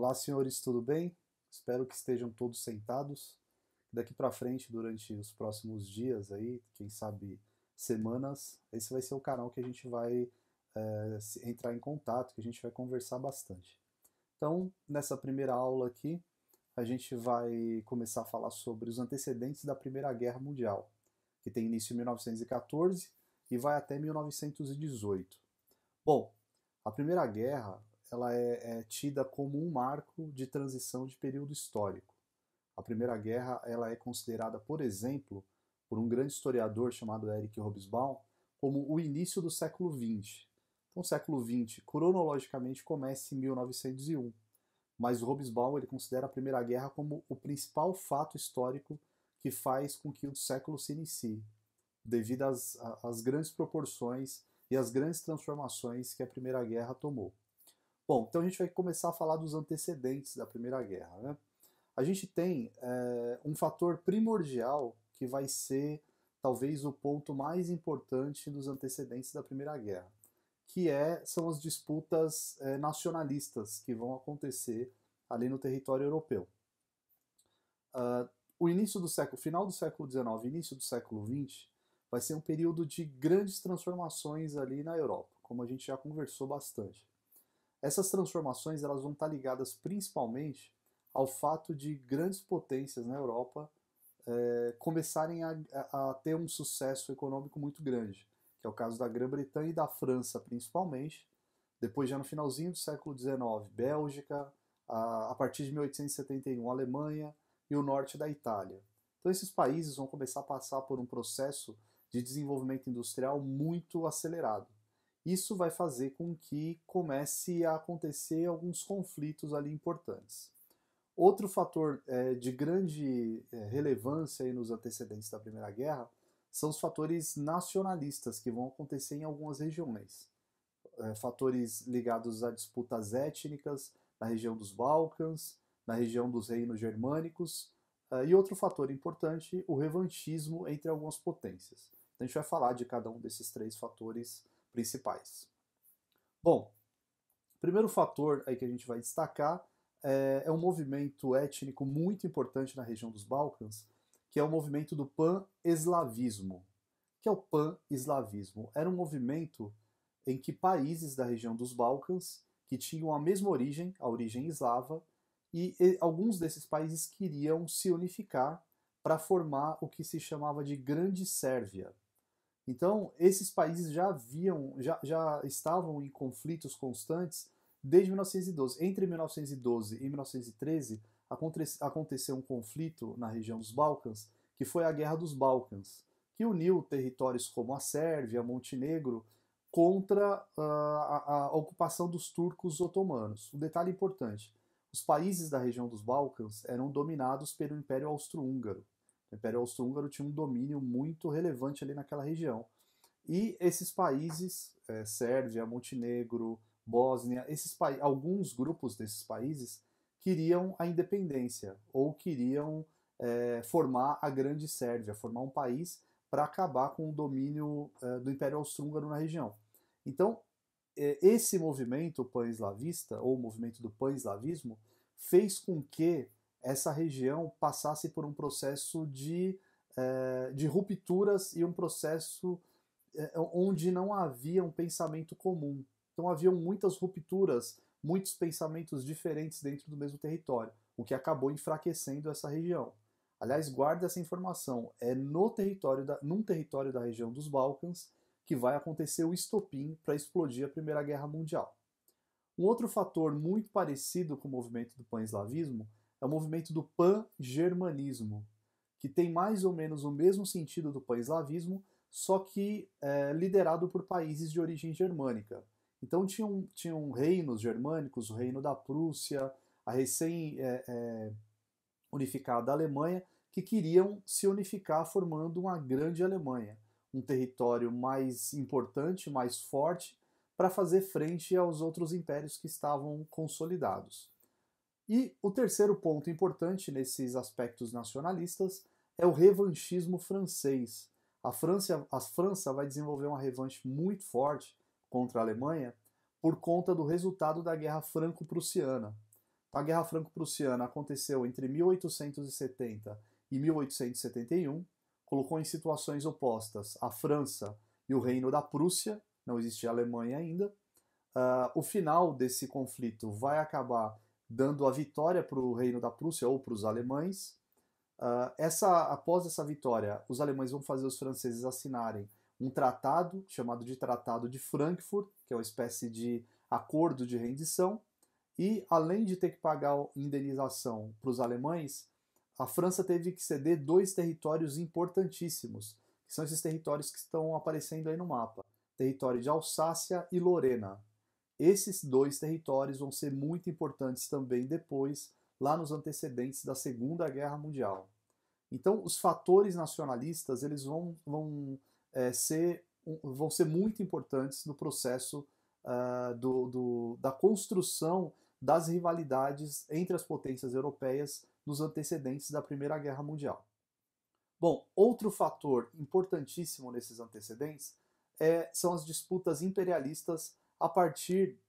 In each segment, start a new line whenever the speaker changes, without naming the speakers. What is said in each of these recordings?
Olá, senhores, tudo bem? Espero que estejam todos sentados. Daqui para frente, durante os próximos dias aí, quem sabe semanas, esse vai ser o canal que a gente vai entrar em contato, que a gente vai conversar bastante. Então, nessa primeira aula aqui, a gente vai começar a falar sobre os antecedentes da Primeira Guerra Mundial, que tem início em 1914 e vai até 1918. Bom, a Primeira Guerra ela é tida como um marco de transição de período histórico. A Primeira Guerra ela é considerada, por exemplo, por um grande historiador chamado Eric Hobsbawm, como o início do século XX. Então, o século XX, cronologicamente, começa em 1901, mas o Hobsbawm ele considera a Primeira Guerra como o principal fato histórico que faz com que o século se inicie, devido às grandes proporções e às grandes transformações que a Primeira Guerra tomou. Bom, então a gente vai começar a falar dos antecedentes da Primeira Guerra, né? A gente tem um fator primordial que vai ser talvez o ponto mais importante dos antecedentes da Primeira Guerra, que são as disputas nacionalistas que vão acontecer ali no território europeu. O início do século, final do século XIX, início do século XX, vai ser um período de grandes transformações ali na Europa, como a gente já conversou bastante. Essas transformações elas vão estar ligadas principalmente ao fato de grandes potências na Europa começarem a ter um sucesso econômico muito grande, que é o caso da Grã-Bretanha e da França principalmente. Depois, já no finalzinho do século XIX, Bélgica, a partir de 1871, Alemanha e o norte da Itália. Então esses países vão começar a passar por um processo de desenvolvimento industrial muito acelerado. Isso vai fazer com que comece a acontecer alguns conflitos ali importantes. Outro fator de grande relevância aí nos antecedentes da Primeira Guerra são os fatores nacionalistas que vão acontecer em algumas regiões. Fatores ligados a disputas étnicas na região dos Balcãs, na região dos reinos germânicos, e outro fator importante, o revanchismo entre algumas potências. Então a gente vai falar de cada um desses três fatores principais. Bom, o primeiro fator aí que a gente vai destacar é um movimento étnico muito importante na região dos Balcãs, que é o movimento do pan-eslavismo. O que é o pan-eslavismo? Era um movimento em que países da região dos Balcãs, que tinham a mesma origem, a origem eslava, e alguns desses países queriam se unificar para formar o que se chamava de Grande Sérvia. Então, esses países já estavam em conflitos constantes desde 1912. Entre 1912 e 1913, aconteceu um conflito na região dos Balcãs, que foi a Guerra dos Balcãs, que uniu territórios como a Sérvia, Montenegro, contra a ocupação dos turcos otomanos. Um detalhe importante, os países da região dos Balcãs eram dominados pelo Império Austro-Húngaro. O Império Austro-Húngaro tinha um domínio muito relevante ali naquela região. E esses países, Sérvia, Montenegro, Bósnia, alguns grupos desses países queriam a independência ou queriam formar a Grande Sérvia, formar um país para acabar com o domínio do Império Austro-Húngaro na região. Então, esse movimento pan-eslavista, ou o movimento do pan-eslavismo, fez com que essa região passasse por um processo de rupturas e um processo onde não havia um pensamento comum. Então haviam muitas rupturas, muitos pensamentos diferentes dentro do mesmo território, o que acabou enfraquecendo essa região. Aliás, guarda essa informação, num território da região dos Balcãs que vai acontecer o estopim para explodir a Primeira Guerra Mundial. Um outro fator muito parecido com o movimento do pan-eslavismo é o movimento do pan-germanismo, que tem mais ou menos o mesmo sentido do pan-eslavismo, só que liderado por países de origem germânica. Então tinham reinos germânicos, o reino da Prússia, a recém-unificada Alemanha, que queriam se unificar formando uma grande Alemanha, um território mais importante, mais forte, para fazer frente aos outros impérios que estavam consolidados. E o terceiro ponto importante nesses aspectos nacionalistas é o revanchismo francês. A França vai desenvolver uma revanche muito forte contra a Alemanha por conta do resultado da Guerra Franco-Prussiana. A Guerra Franco-Prussiana aconteceu entre 1870 e 1871, colocou em situações opostas a França e o Reino da Prússia, não existia Alemanha ainda. O final desse conflito vai acabar dando a vitória para o Reino da Prússia ou para os alemães. Após essa vitória, os alemães vão fazer os franceses assinarem um tratado chamado de Tratado de Frankfurt, que é uma espécie de acordo de rendição, e além de ter que pagar indenização para os alemães, a França teve que ceder dois territórios importantíssimos, que são esses territórios que estão aparecendo aí no mapa, território de Alsácia e Lorena. Esses dois territórios vão ser muito importantes também depois, lá nos antecedentes da Segunda Guerra Mundial. Então, os fatores nacionalistas eles vão ser muito importantes no processo da construção das rivalidades entre as potências europeias nos antecedentes da Primeira Guerra Mundial. Bom, outro fator importantíssimo nesses antecedentes são as disputas imperialistas a partir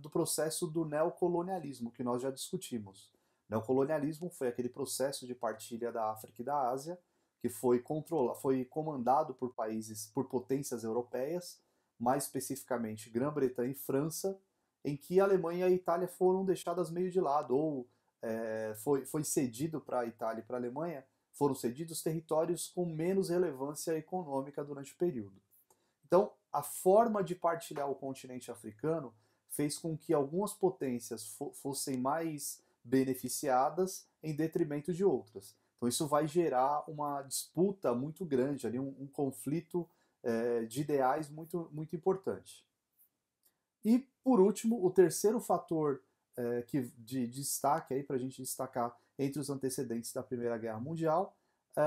do processo do neocolonialismo, que nós já discutimos. O neocolonialismo foi aquele processo de partilha da África e da Ásia, que foi comandado por potências europeias, mais especificamente Grã-Bretanha e França, em que a Alemanha e a Itália foram deixadas meio de lado, ou foi cedido para a Itália e para a Alemanha, foram cedidos territórios com menos relevância econômica durante o período. Então, a forma de partilhar o continente africano fez com que algumas potências fossem mais beneficiadas em detrimento de outras. Então, isso vai gerar uma disputa muito grande, ali, um conflito de ideais muito, muito importante. E, por último, o terceiro fator de destaque para a gente destacar entre os antecedentes da Primeira Guerra Mundial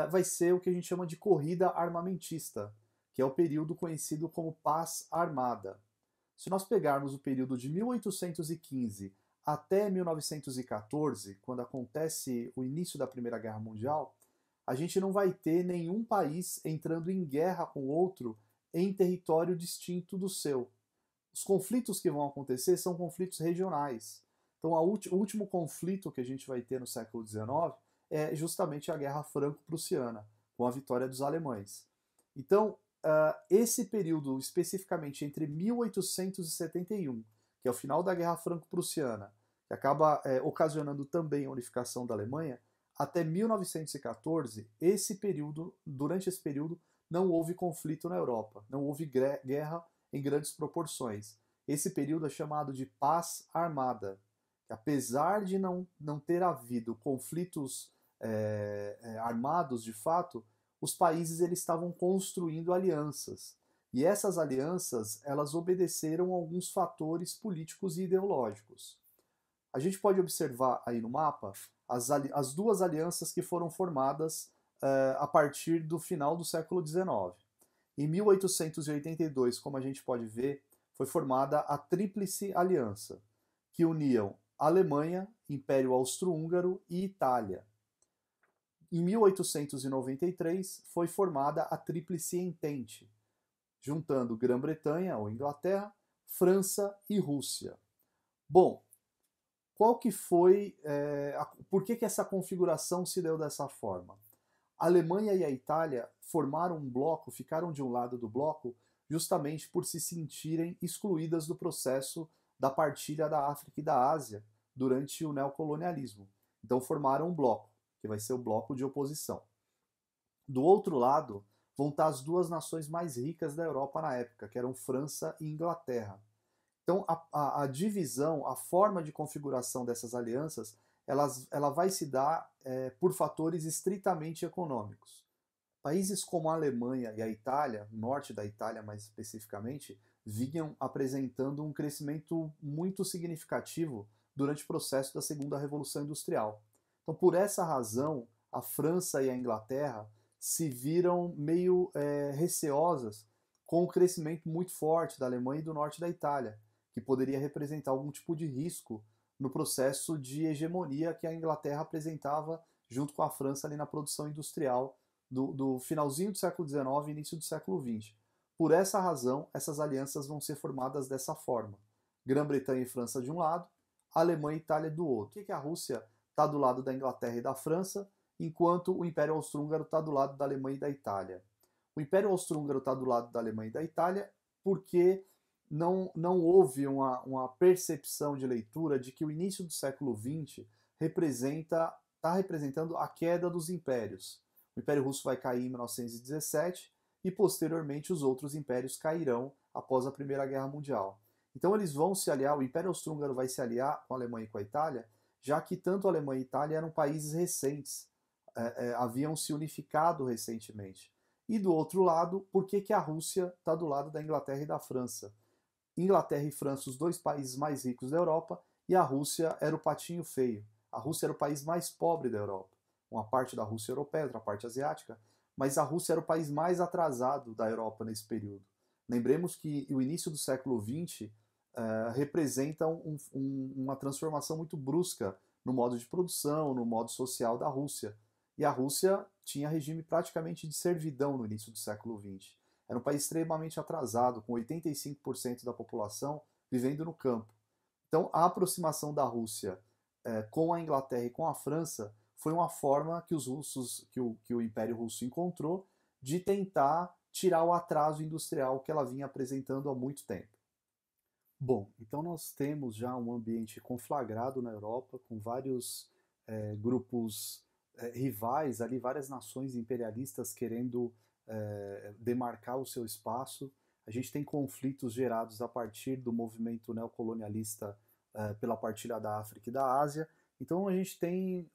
vai ser o que a gente chama de corrida armamentista, que é o período conhecido como Paz Armada. Se nós pegarmos o período de 1815 até 1914, quando acontece o início da Primeira Guerra Mundial, a gente não vai ter nenhum país entrando em guerra com outro em território distinto do seu. Os conflitos que vão acontecer são conflitos regionais. Então, o último conflito que a gente vai ter no século XIX é justamente a Guerra Franco-Prussiana, com a vitória dos alemães. Então, esse período, especificamente entre 1871, que é o final da Guerra Franco-Prussiana, que acaba ocasionando também a unificação da Alemanha, até 1914, durante esse período, não houve conflito na Europa, não houve guerra em grandes proporções. Esse período é chamado de Paz Armada. Apesar de não ter havido conflitos armados de fato, os países eles estavam construindo alianças. E essas alianças elas obedeceram a alguns fatores políticos e ideológicos. A gente pode observar aí no mapa as duas alianças que foram formadas a partir do final do século XIX. Em 1882, como a gente pode ver, foi formada a Tríplice Aliança, que uniam Alemanha, Império Austro-Húngaro e Itália. Em 1893, foi formada a Tríplice Entente, juntando Grã-Bretanha, ou Inglaterra, França e Rússia. Bom, qual que foi, por que essa configuração se deu dessa forma? A Alemanha e a Itália formaram um bloco, ficaram de um lado do bloco, justamente por se sentirem excluídas do processo da partilha da África e da Ásia durante o neocolonialismo. Então formaram um bloco, que vai ser o bloco de oposição. Do outro lado, vão estar as duas nações mais ricas da Europa na época, que eram França e Inglaterra. Então a divisão, a forma de configuração dessas alianças, ela vai se dar por fatores estritamente econômicos. Países como a Alemanha e a Itália, o norte da Itália mais especificamente, vinham apresentando um crescimento muito significativo durante o processo da Segunda Revolução Industrial. Então, por essa razão, a França e a Inglaterra se viram meio receosas com o crescimento muito forte da Alemanha e do norte da Itália, que poderia representar algum tipo de risco no processo de hegemonia que a Inglaterra apresentava junto com a França ali na produção industrial do finalzinho do século XIX e início do século XX. Por essa razão, essas alianças vão ser formadas dessa forma. Grã-Bretanha e França de um lado, a Alemanha e a Itália do outro. Por que a Rússia está do lado da Inglaterra e da França, enquanto o Império Austro-Húngaro está do lado da Alemanha e da Itália? O Império Austro-Húngaro está do lado da Alemanha e da Itália porque não houve uma percepção de leitura de que o início do século XX está representando a queda dos impérios. O Império Russo vai cair em 1917 e, posteriormente, os outros impérios cairão após a Primeira Guerra Mundial. Então eles vão se aliar, o Império Austro-Húngaro vai se aliar com a Alemanha e com a Itália, já que tanto a Alemanha e a Itália eram países recentes, haviam se unificado recentemente. E do outro lado, por que a Rússia está do lado da Inglaterra e da França? Inglaterra e França, os dois países mais ricos da Europa, e a Rússia era o patinho feio. A Rússia era o país mais pobre da Europa. Uma parte da Rússia europeia, outra parte asiática, mas a Rússia era o país mais atrasado da Europa nesse período. Lembremos que o início do século XX representa uma transformação muito brusca no modo de produção, no modo social da Rússia. E a Rússia tinha regime praticamente de servidão no início do século XX. Era um país extremamente atrasado, com 85% da população vivendo no campo. Então, a aproximação da Rússia com a Inglaterra e com a França foi uma forma que os russos, que o Império Russo encontrou de tentar tirar o atraso industrial que ela vinha apresentando há muito tempo. Bom, então nós temos já um ambiente conflagrado na Europa, com vários grupos rivais ali, várias nações imperialistas querendo demarcar o seu espaço. A gente tem conflitos gerados a partir do movimento neocolonialista pela partilha da África e da Ásia. Então a gente tem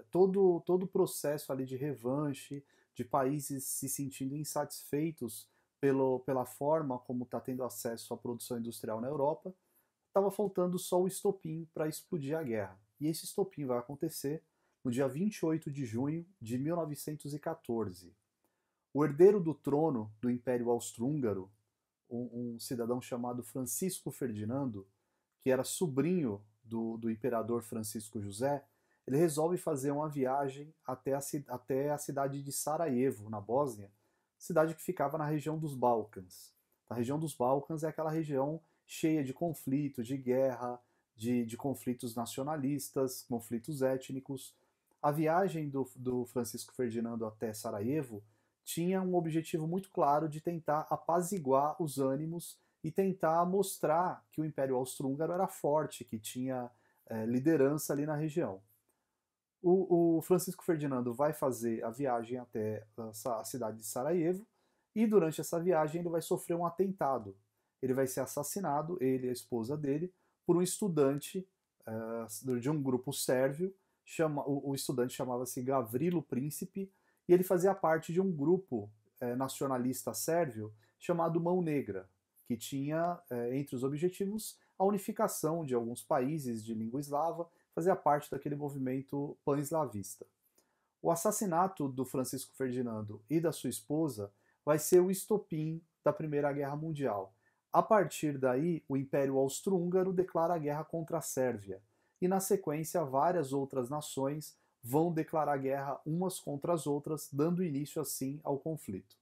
todo o processo ali de revanche, de países se sentindo insatisfeitos pela forma como está tendo acesso à produção industrial na Europa. Estava faltando só o estopim para explodir a guerra. E esse estopim vai acontecer no dia 28 de junho de 1914. O herdeiro do trono do Império Austro-Húngaro, um cidadão chamado Francisco Ferdinando, que era sobrinho do imperador Francisco José, ele resolve fazer uma viagem até a cidade de Sarajevo, na Bósnia, cidade que ficava na região dos Balcãs. A região dos Balcãs é aquela região cheia de conflito, de guerra, de conflitos nacionalistas, conflitos étnicos. A viagem do Francisco Ferdinando até Sarajevo tinha um objetivo muito claro de tentar apaziguar os ânimos e tentar mostrar que o Império Austro-Húngaro era forte, que tinha liderança ali na região. O Francisco Ferdinando vai fazer a viagem até a cidade de Sarajevo e durante essa viagem ele vai sofrer um atentado. Ele vai ser assassinado, ele e a esposa dele, por um estudante de um grupo sérvio. O estudante chamava-se Gavrilo Príncipe e ele fazia parte de um grupo nacionalista sérvio chamado Mão Negra, que tinha entre os objetivos a unificação de alguns países de língua eslava, fazia parte daquele movimento pan-eslavista. O assassinato do Francisco Ferdinando e da sua esposa vai ser o estopim da Primeira Guerra Mundial. A partir daí, o Império Austro-Húngaro declara a guerra contra a Sérvia, e na sequência várias outras nações vão declarar guerra umas contra as outras, dando início assim ao conflito.